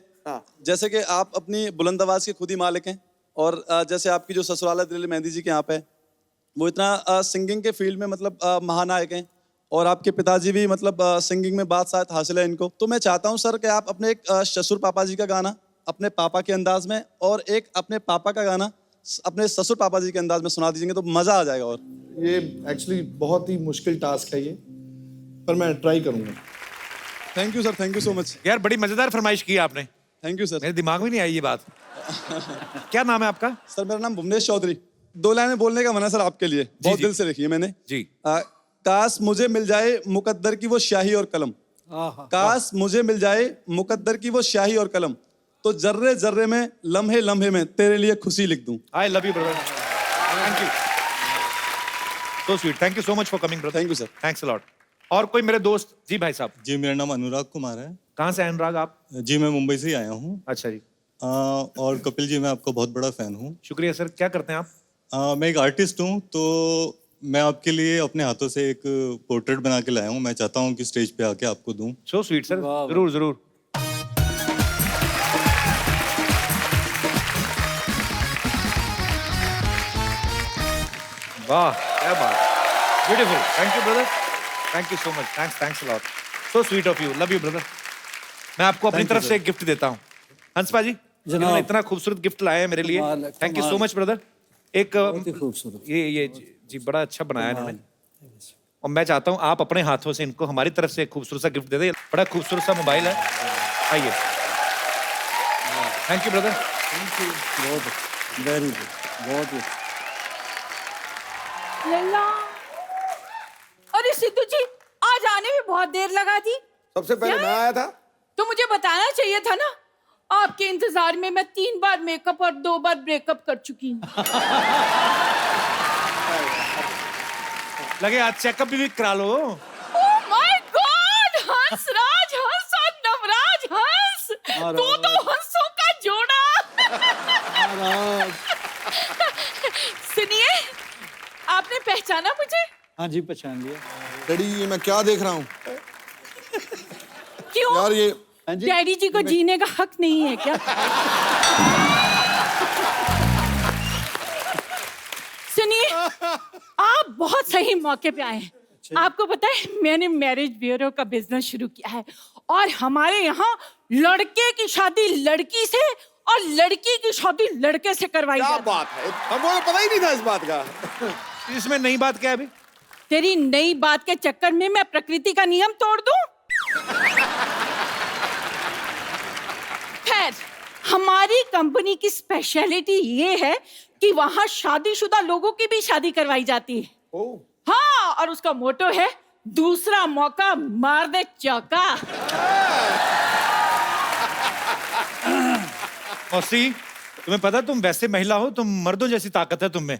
H: जैसे कि आप अपनी बुलंद आवाज के खुद ही मालिक हैं और जैसे आपकी जो ससुराल है दिल्ली मेहंदी जी के यहाँ पे, वो इतना सिंगिंग के फील्ड में मतलब महानायक हैं और आपके पिताजी भी मतलब सिंगिंग में बादशाहत हासिल है इनको। तो मैं चाहता हूँ सर कि आप अपने एक ससुर पापा जी का गाना अपने पापा के अंदाज में और एक अपने पापा का गाना अपने ससुर पापा जी के अंदाज में सुना दीजिएंगे तो मजा आ जाएगा। और
D: ये एक्चुअली बहुत ही मुश्किल टास्क है ये, पर मैं ट्राई करूंगा।
H: Thank you sir, thank you so much.
C: यार बड़ी मजेदार फरमाइश की आपने,
H: थैंक यू सर।
C: मेरे दिमाग में नहीं आई ये बात। क्या नाम है आपका?
H: सर मेरा नाम भुवनेश चौधरी। 2 लाइनें बोलने का मन है सर आपके लिए, बहुत
C: जी।
H: दिल से लिखी है मैंने।
C: जी।
H: काश मुझे मिल जाए मुकद्दर की वो स्याही और कलम, काश मुझे मिल जाए मुकद्दर की वो स्याही और कलम, तो जर्रे जर्रे में लम्हे लम्हे में तेरे लिए खुशी लिख दूं।
C: I love you brother, thank you, so sweet, thank you so much for coming brother.
H: Thank you sir.
C: Thanks a lot. और कोई मेरे दोस्त? जी भाई साहब।
I: जी मेरा नाम अनुराग कुमार है।
C: कहाँ से हैं अनुराग आप?
I: जी मैं मुंबई से ही आया हूँ।
C: अच्छा जी,
I: और कपिल जी मैं आपका बहुत बड़ा फैन हूँ।
C: शुक्रिया सर। क्या करते हैं आप?
I: मैं एक आर्टिस्ट हूँ, तो मैं आपके लिए अपने हाथों से एक पोर्ट्रेट बना के लाया हूँ। मैं चाहता हूँ कि स्टेज पे आके आपको दूँ।
C: सो स्वीट सर,
B: वाह,
C: जरूर जरूर। वाह क्या बात, beautiful, thank you brother, thank you so much, thanks a lot, so sweet of you, love you brother. मैं आपको अपनी तरफ से एक गिफ्ट देता हूँ। हंस पाजी, जिन्होंने इतना खूबसूरत गिफ्ट लाया है मेरे लिए,
B: कमाल है,
C: थैंक यू सो
B: कमाल।
C: Much brother. एक
B: बहुत ही खूबसूरत।
C: ये जी बड़ा अच्छा बनाया इन्होंने, और मैं चाहता हूँ आप अपने हाथों से इनको हमारी तरफ से एक खूबसूरत सा गिफ्ट दे दें। बड़ा खूबसूरत सा मोबाइल है, आइए। Thank you brother.
B: बहुत वेरी गुड, बहुत ही
F: लल्ला, अरे सिद्धू जी, आज आने में बहुत देर लगा थी।
A: सबसे पहले मैं आया था।
F: तो मुझे बताना चाहिए था ना। आपके इंतजार में मैं 3 बार मेकअप और 2 बार ब्रेकअप कर चुकी हूँ।
C: लगे आज चेकअप भी करा लो।
F: Oh my God, Hansraj Hans और नवराज हंस, दो हंसों का जोड़ा। सुनिए, आपने पहचाना मुझे?
B: हाँ जी, पहचान लिया।
D: डैडी ये मैं क्या देख रहा हूँ
F: क्यों?
D: यार? ये
B: हाँ जी,
F: डैडी जी को जीने का हक नहीं है क्या? सुनिए, आप बहुत सही मौके पे आए हैं। आपको पता है, मैंने मैरिज ब्यूरो का बिजनेस शुरू किया है और हमारे यहाँ लड़के की शादी लड़की से और लड़की की शादी लड़के से करवाई
A: क्या
F: जाती है।
A: बात है, हमको पता ही नहीं था इस बात का।
C: इसमें नई बात क्या है अभी?
F: तेरी नई बात के चक्कर में मैं प्रकृति का नियम तोड़ दूं? खैर, हमारी कंपनी की स्पेशलिटी ये है कि वहां शादीशुदा लोगों की भी शादी करवाई जाती है।
A: ओह,
F: हाँ, और उसका मोटो है दूसरा मौका मार दे चौका।
C: मौसी, तुम्हें पता तुम वैसे महिला हो, तुम मर्दों जैसी ताकत है तुम में।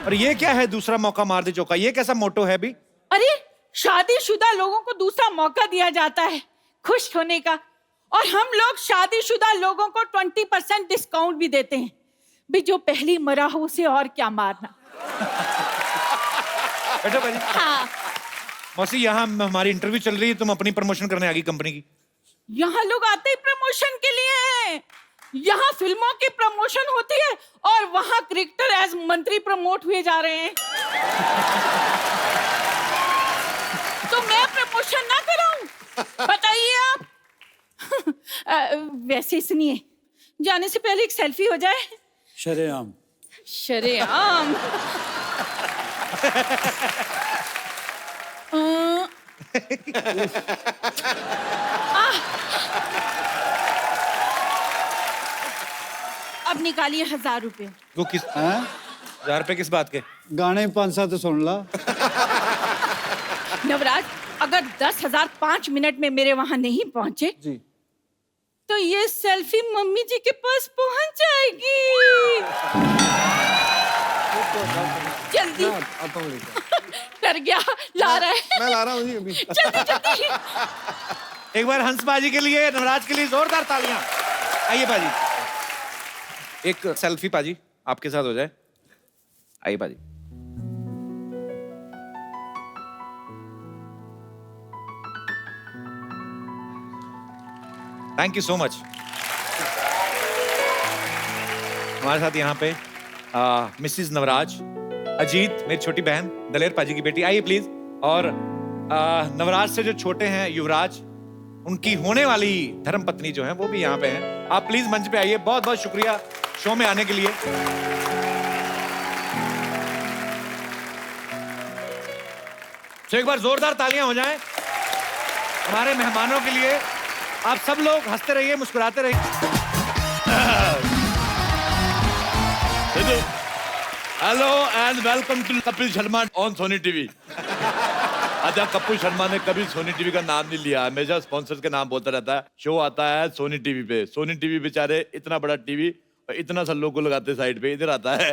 C: और ये क्या है दूसरा मौका मार दे चौका? ये कैसा मोटो है भी?
F: अरे, शादीशुदा लोगों को दूसरा मौका दिया जाता है खुश होने का, और हम लोग शादीशुदा लोगों को 20% डिस्काउंट भी देते हैं। भी जो पहली मरा हो उसे और क्या मारना।
C: बैठो भाई।
F: हाँ,
C: मौसी, यहाँ हमारी इंटरव्यू चल रही है, तुम अपनी प्रमोशन करने आ गई कंपनी की।
F: यहाँ लोग आते ही प्रमोशन के लिए हैं। यहाँ फिल्मों की प्रमोशन होती है और वहाँ क्रिकेटर एज मंत्री प्रमोट हुए जा रहे हैं। तो मैं प्रमोशन ना कराऊं? बताइए आप। वैसे सुनिए, जाने से पहले एक सेल्फी हो जाए।
B: शरेआम।
F: शरेआम। अब निकालिए 1000 रुपए।
C: वो किस
B: हाँ?
C: 1000 रुपए किस बात के?
B: गाने 5-7 तो सुन ला।
F: नवराज, अगर 10,000 5 मिनट में मेरे वहां नहीं पहुंचे
B: जी,
F: तो ये सेल्फी मम्मी जी के पास पहुंच जाएगी। जल्दी।
D: आता हूँ लेकर।
F: कर गया, ला रहा है।
D: मैं ला रहा हूँ जी अभी।
F: जल्दी जल्दी।
C: एक बार हंस बाजी के लिए, नवराज के लिए जोरदार तालियां। आइए बाजी, एक सेल्फी पाजी आपके साथ हो जाए। आइए पाजी। Thank you so much. हमारे साथ यहाँ पे मिसिस नवराज, अजीत मेरी छोटी बहन, दलेर पाजी की बेटी, आइए प्लीज। और नवराज से जो छोटे हैं युवराज, उनकी होने वाली धर्मपत्नी जो है वो भी यहाँ पे हैं। आप प्लीज मंच पे आइए। बहुत बहुत शुक्रिया शो में आने के लिए। तो एक बार जोरदार तालियां हो जाएं हमारे मेहमानों के लिए। आप सब लोग हंसते रहिए, मुस्कुराते रहिए। Hello and welcome to Kapil Sharma on Sony TV. अच्छा, कपिल शर्मा ने कभी सोनी टीवी का नाम नहीं लिया, हमेशा स्पॉन्सर्स के नाम बोलता रहता है। शो आता है सोनी टीवी पे। सोनी टीवी बेचारे इतना बड़ा टीवी और इतना सा लोगो लगाते साइड पे, इधर आता है।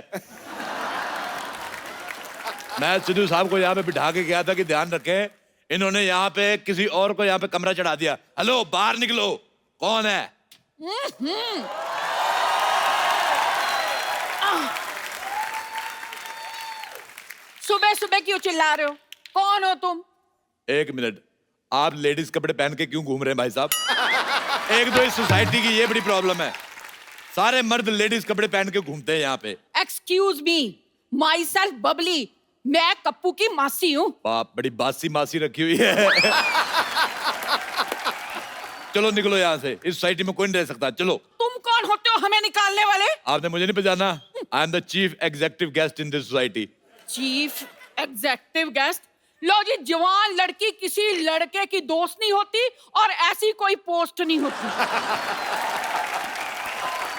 C: मैं सिद्धू साहब को यहाँ पे बिठा के गया था कि ध्यान रखें, इन्होंने यहाँ पे किसी और को यहाँ पे कमरा चढ़ा दिया। हेलो, बाहर निकलो, कौन है?
F: सुबह सुबह क्यों चिल्ला रहे हो? कौन हो तुम?
C: एक मिनट, आप लेडीज कपड़े पहन के क्यों घूम रहे हैं भाई साहब? एक तो इस सोसाइटी की ये बड़ी प्रॉब्लम है, सारे मर्द लेडीज कपड़े पहन के घूमते हैं यहाँ पे।
F: Excuse me, my self Babli, मैं कप्पू की मासी हूँ।
C: बाप, बड़ी बासी मासी रखी हुई है। चलो निकलो यहाँ से, इस सोसाइटी में कोई नहीं रह सकता। चलो।
F: तुम कौन होते हो हमें निकालने वाले?
C: आपने मुझे नहीं पहचाना? I am the chief executive guest in this society.
F: Chief executive guest? लो जी, जवान लड़की किसी लड़के की दोस्त नहीं होती और ऐसी कोई पोस्ट नहीं होती।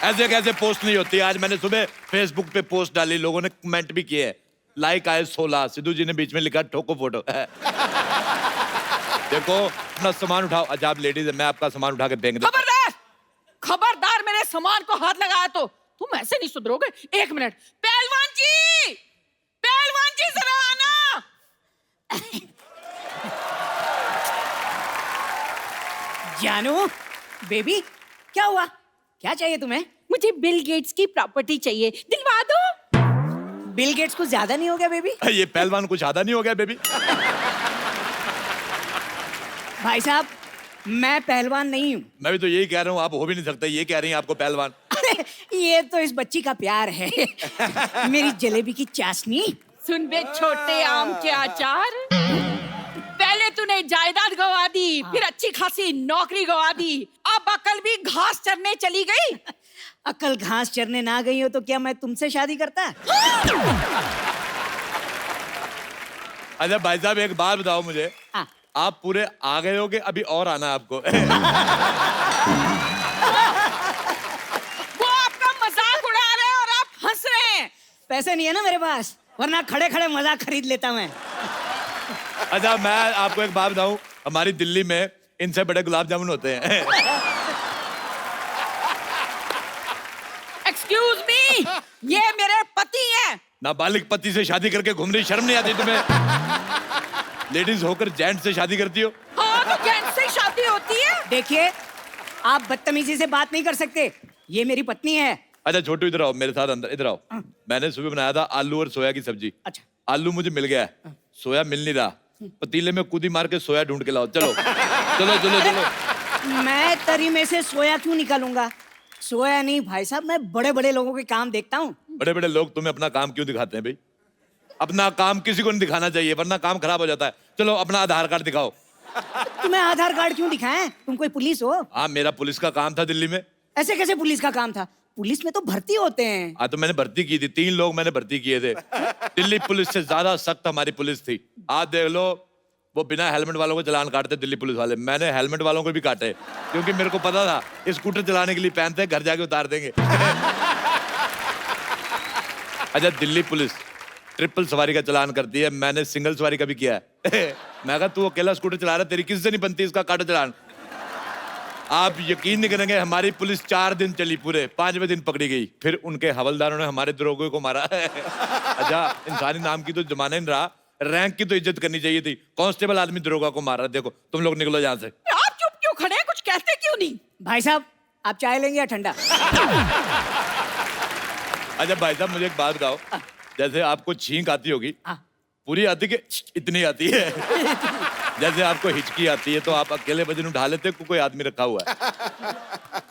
C: ऐसे कैसे पोस्ट नहीं होती? आज मैंने सुबह फेसबुक पे पोस्ट डाली, लोगों ने कमेंट भी किए हैं। लाइक आए 16, सिद्धू जी ने बीच में लिखा ठोको फोटो। देखो, अपना सामान उठाओ। अच्छा, आप लेडीज है, मैं आपका सामान उठा के फेंक दूं।
F: खबरदार, खबरदार, मेरे सामान को हाथ लगाया तो तुम ऐसे नहीं सुधरोगे। एक मिनट, पहलवान जी, पहलवान जी जरा आना।
J: जानू, बेबी, क्या हुआ? क्या चाहिए तुम्हें?
F: मुझे बिल गेट्स की प्रॉपर्टी चाहिए, दिलवा दो।
J: बिल गेट्स कुछ ज्यादा नहीं हो गया बेबी?
C: ये पहलवान कुछ ज्यादा नहीं हो गया बेबी?
J: भाई साहब, मैं पहलवान नहीं हूँ।
C: मैं भी तो यही कह रहा हूँ, आप हो भी नहीं सकते। ये कह रही हैं आपको पहलवान।
J: अरे, ये तो इस बच्ची का प्यार है। मेरी जलेबी की चाशनी।
F: सुन बे छोटे आम के अचार, पहले तूने जायदाद गवा दी, फिर अच्छी खासी नौकरी गवा दी, अब अकल भी घास चरने चली गई।
J: अकल घास चरने ना गई हो तो क्या मैं तुमसे शादी करता?
C: अच्छा भाई साहब, एक बात बताओ मुझे,
J: हाँ।
C: आप पूरे आ गए होगे, अभी और आना है आपको?
F: वो आपका मजाक उड़ा रहे हैं और आप हंस रहे हैं।
J: पैसे नहीं है ना मेरे पास, वरना खड़े खड़े मजाक खरीद लेता मैं।
C: अच्छा, मैं आपको एक बात बताऊं, हमारी दिल्ली में इनसे बड़े गुलाब जामुन होते हैं।
F: एक्सक्यूज मी, ये मेरे पति हैं।
C: नाबालिग पति से शादी करके घूम रही, शर्म नहीं आती तुम्हें? लेडीज होकर जेंट से शादी करती हो?
F: हाँ, तो जेंट से शादी होती है।
J: देखिए, आप बदतमीजी से बात नहीं कर सकते, ये मेरी पत्नी है।
C: अच्छा छोटू, इधर आओ मेरे साथ, अंदर इधर आओ। मैंने सुबह बनाया था आलू और सोया की सब्जी।
J: अच्छा।
C: आलू मुझे मिल गया है, सोया मिल नहीं रहा। पतीले में कूदी मार के सोया ढूंढ के लाओ। चलो चलो चलो चलो।
J: मैं तरी में से सोया क्यों निकालूंगा? सोया नहीं भाई साहब, मैं बड़े बड़े लोगों के काम देखता हूँ।
C: बड़े बड़े लोग तुम्हें अपना काम क्यों दिखाते हैं भाई? अपना काम किसी को नहीं दिखाना चाहिए, वरना काम खराब हो जाता है। चलो अपना आधार कार्ड दिखाओ।
J: तुम्हें आधार कार्ड क्यों दिखाएं? तुम कोई पुलिस हो?
C: हाँ, मेरा पुलिस का काम था दिल्ली में।
J: ऐसे कैसे पुलिस का काम था? पुलिस में तो भर्ती होते हैं।
C: हाँ, तो मैंने भर्ती की थी, 3 लोग मैंने भर्ती किए थे। दिल्ली पुलिस से ज्यादा सख्त हमारी पुलिस थी। आप देख लो, वो बिना हेलमेट वालों को चालान काटते दिल्ली पुलिस वाले। मैंने हेलमेट वालों को भी काटे, क्योंकि मेरे को पता था स्कूटर चलाने के लिए पहनते हैं, घर जाके उतार देंगे। अच्छा, दिल्ली पुलिस ट्रिपल सवारी का चालान करती है, मैंने सिंगल सवारी का भी किया है। मैं कहा तू अकेला स्कूटर चला रहा है, तेरी किससे नहीं बनती, इसका काटो चालान। आप यकीन नहीं करेंगे, हमारी पुलिस 4 दिन चली, पूरे 5वें दिन पकड़ी गई। फिर उनके हवलदारों ने हमारे दरोगे को मारा। अच्छा, इंसानी नाम की तो जमाना नहीं रहा, रैंक की तो इज्जत करनी चाहिए थी। कांस्टेबल आदमी दरोगा को मार रहा। देखो, तुम लोग निकलो यहाँ से।
F: आप चुप क्यों खड़े हैं? कुछ कहते क्यों नहीं?
J: भाई साहब, आप चाय लेंगे या ठंडा?
C: अच्छा भाई साहब मुझे एक बात बताओ, जैसे आपको छींक आती होगी, पूरी आती कि इतनी आती है? जैसे आपको हिचकी आती है तो आप अकेले वजन उठा लेते हो, कोई आदमी रखा हुआ है?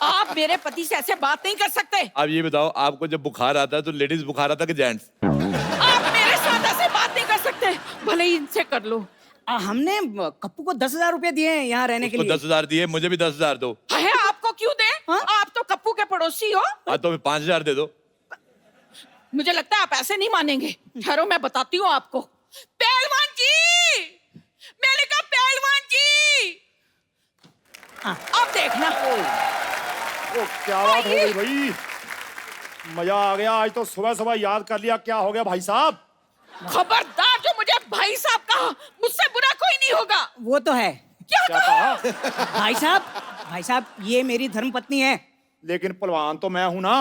F: आप मेरे पति से ऐसे बात नहीं कर सकते।
C: आप ये बताओ, आपको जब बुखार आता है तो लेडीज बुखार आता है कि जेंट्स?
F: आप मेरे साथ ऐसे बात नहीं कर सकते, भले ही इनसे कर लो।
J: हमने कप्पू को 10,000 रुपए दिए हैं यहाँ रहने के
C: उसको
J: लिए।
C: 10,000 दिए, मुझे भी 10,000 दो।
F: है आपको क्यों दे? आप तो कप्पू के पड़ोसी हो।
C: हाँ तो 5,000 दे दो।
F: मुझे लगता है आप ऐसे नहीं मानेंगे। ठहरो मैं बताती हूँ आपको। पहलवान जी, मैंने कहा पहलवान जी, अब देखना।
K: ओ क्या बात हो गई भाई, मजा आ गया। आज तो सुबह सुबह याद कर लिया। क्या हो गया भाई साहब?
F: खबरदार, जो मुझे भाई साहब कहा, मुझसे बुरा कोई नहीं होगा।
J: वो तो है।
F: क्या कहा?
J: भाई साहब ये मेरी धर्मपत्नी है।
K: लेकिन पहलवान तो मैं हूं ना।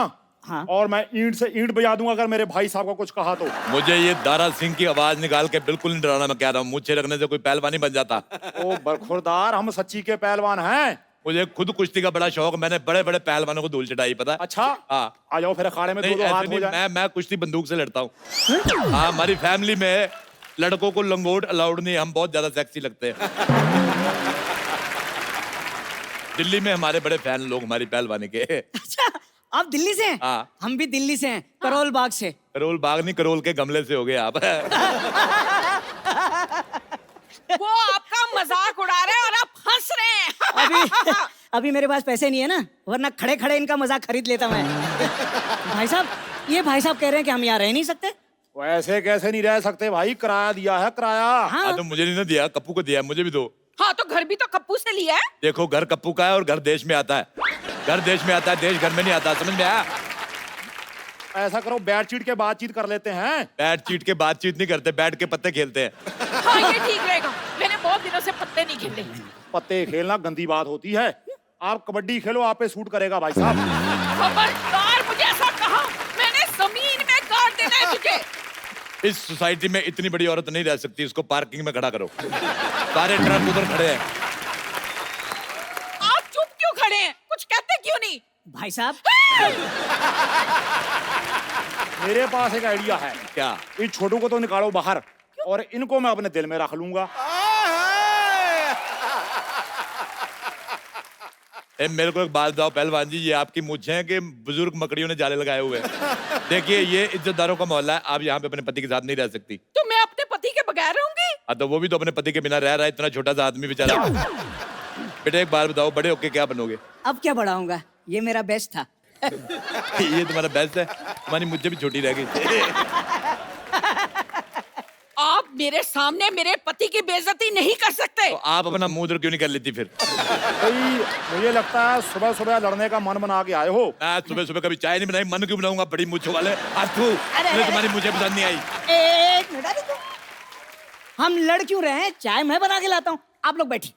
J: हाँ।
K: और मैं ईंट से ईंट बजा दूंगा अगर मेरे भाई साहब को कुछ कहा तो।
C: मुझे ये दारा सिंह की आवाज निकाल के बिल्कुल नहीं डराना। मैं कह रहा हूँ मुझे रखने से कोई पहलवान नहीं बन जाता।
K: ओ बरखुरदार, हम सच्ची के पहलवान हैं।
C: मुझे खुद कुश्ती का बड़ा शौक, मैंने बड़े बड़े पहलवानों को धूल चटाई, पता है?
K: अच्छा
C: हाँ।
K: आ जाओ फिर अखाड़े में,
C: नहीं,
K: दो हाथ
C: ऐसे
K: हो
C: नहीं,
K: जाए।
C: मैं कुश्ती बंदूक से लड़ता हूँ। हाँ, हमारी फैमिली में लड़कों को लंगोट अलाउड नहीं, हम बहुत ज्यादा सेक्सी लगते हैं। दिल्ली में हमारे बड़े फैन लोग हमारी पहलवानी के।
J: अच्छा आप दिल्ली से हैं?
C: हाँ।
J: हम भी दिल्ली से हैं, करोल बाग से।
C: करोल बाग नहीं, करोल के गमले से हो गए आप।
F: वो आपका मजाक उड़ा रहे हैं और आप हंस रहे हैं।
J: अभी मेरे पास पैसे नहीं है ना, वरना खड़े खड़े इनका मजाक खरीद लेता मैं। भाई साहब, ये भाई साहब कह रहे हैं कि हम यहाँ रह नहीं सकते।
K: वैसे कैसे नहीं रह सकते भाई, किराया दिया है किराया।
C: हाँ तो मुझे नहीं ना दिया, कप्पू को दिया है, मुझे भी दो।
F: हाँ तो घर भी तो कप्पू से लिया है।
C: देखो घर कप्पू का है और घर देश में आता है। घर देश में आता है, देश घर में नहीं आता, समझ में आया?
K: ऐसा करो, बैट चीट के बातचीत कर लेते हैं।
C: बैट चीट के बातचीत नहीं करते, बैठ के पत्ते खेलते हैं।
F: हाँ ये ठीक रहेगा, मैंने बहुत दिनों से पत्ते नहीं खेले।
K: पत्ते खेलना गंदी बात होती है। आप कबड्डी खेलो, आप पे सूट करेगा भाई साहब।
F: खबरदार, मुझे ऐसा कहा, मैंने जमीन में गाड़ देना है तुझे।
C: इस सोसाइटी में इतनी बड़ी औरत नहीं रह सकती, इसको पार्किंग में खड़ा करो। सारे ट्रक उधर खड़े हैं।
F: आप चुप क्यों खड़े हैं? कुछ कहते क्यों नहीं?
J: भाई साहब
K: मेरे पास एक आइडिया है।
C: क्या?
K: इन छोटू को तो निकालो बाहर और इनको मैं अपने दिल में रख लूंगा।
C: मेरे को एक बात बताओ पहलवान जी, ये आपकी मूंछें हैं कि बुजुर्ग मकड़ियों ने जाले लगाए हुए हैं? देखिए ये इज्जतदारों का मोहल्ला है, आप यहाँ पे अपने पति के साथ नहीं रह सकती।
F: तो मैं अपने पति के बगैर रहूंगी?
C: हाँ तो वो भी तो अपने पति के बिना रह रहा है, इतना छोटा सा आदमी बेचारा। बेटा एक बार बताओ, बड़े होके क्या बनोगे?
J: अब क्या बढ़ाऊंगा, ये मेरा बेस्ट था।
C: ये तुम्हारा बेस्ट है, तुम्हारी मुझे भी छोटी रह गई।
F: आप मेरे सामने मेरे पति की बेइज्जती नहीं कर सकते।
C: तो आप अपना मुंह उधर क्यों नहीं कर लेती फिर?
K: भाई मुझे लगता है सुबह सुबह लड़ने का मन बना के आए हो।
C: मैं सुबह सुबह कभी चाय नहीं बनाई, मन क्यों बनाऊंगा? बड़ी मूंछों वाले मुझे तुम्हारी मुझे पसंद नहीं आई।
J: एक मिनट, हम लड़ क्यों रहे हैं? चाय मैं बना के लाता हूँ, आप लोग बैठिए।